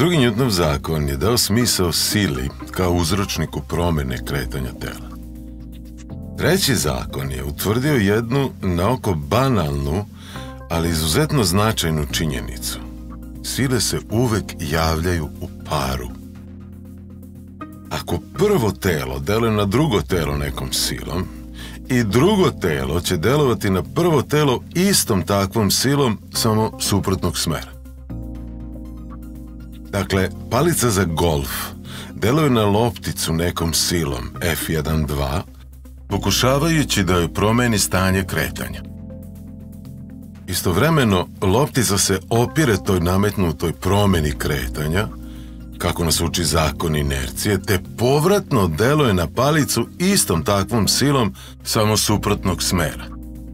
Drugi Newtonov zakon je dao smisao sili kao uzročniku promjene kretanja tela. Treći zakon je utvrdio jednu naoko banalnu, ali izuzetno značajnu činjenicu. Sile se uvek javljaju u paru. Ako prvo telo deluje na drugo telo nekom silom, i drugo telo će delovati na prvo telo istom takvom silom, samo suprotnog smera. Dakle, palica za golf deluje na lopticu nekom silom F1-2, pokušavajući da joj promeni stanje kretanja. Istovremeno, loptica se opire toj nametnutoj promeni kretanja, kako nas uči zakon inercije, te povratno deluje na palicu istom takvom silom, samo suprotnog smera.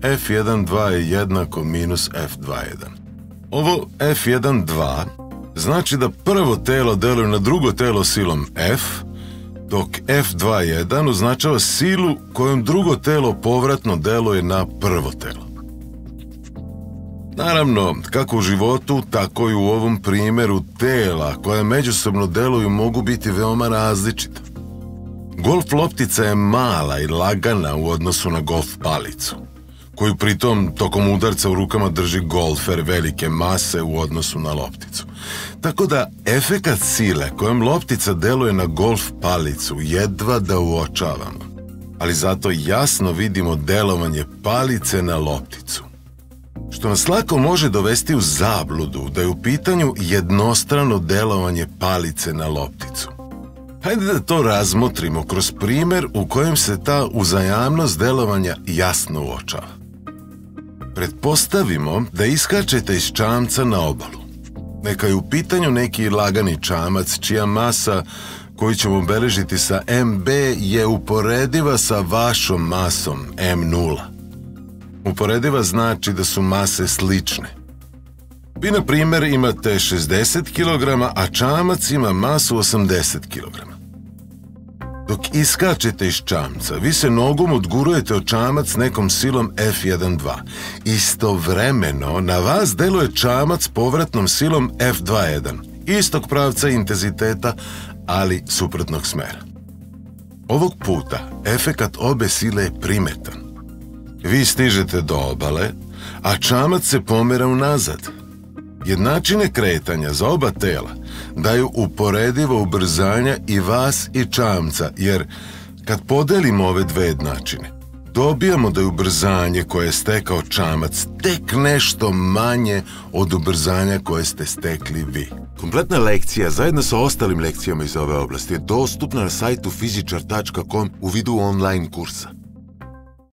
F1-2 je jednako minus F2-1. Ovo F1-2 znači da prvo telo deluje na drugo telo silom F, dok F2-1 označava silu kojom drugo telo povratno deluje na prvo telo. Naravno, kako u životu, tako i u ovom primjeru tela koja međusobno deluju mogu biti veoma različita. Golf loptica je mala i lagana u odnosu na golf palicu, koju pritom tokom udarca u rukama drži golfer velike mase u odnosu na lopticu. Tako da efekat sile kojom loptica deluje na golf palicu jedva da uočavamo, ali zato jasno vidimo delovanje palice na lopticu, što nas lako može dovesti u zabludu da je u pitanju jednostrano delovanje palice na lopticu. Hajde da to razmotrimo kroz primjer u kojem se ta uzajamnost delovanja jasno uočava. Pretpostavimo da iskačete iz čamca na obalu. Neka je u pitanju neki lagani čamac čija masa koju ćemo obeležiti sa MB je uporediva sa vašom masom M0. Uporediva znači da su mase slične. Vi, na primjer, imate 60 kg, a čamac ima masu 80 kg. Dok iskačete iz čamca, vi se nogom odgurujete od čamac nekom silom F1-2. Istovremeno na vas deluje čamac povratnom silom F2-1, istog pravca i intenziteta, ali suprotnog smera. Ovog puta efekat obe sile je primetan. Vi stižete do obale, a čamac se pomera unazad. Jednačine kretanja za oba tela daju uporedivo ubrzanja i vas i čamca, jer kad podelimo ove dve jednačine, dobijamo da je ubrzanje koje je stekao čamac tek nešto manje od ubrzanja koje ste stekli vi. Kompletna lekcija, zajedno sa ostalim lekcijama iz ove oblasti, je dostupna na sajtu fizičar.com u vidu online kursa.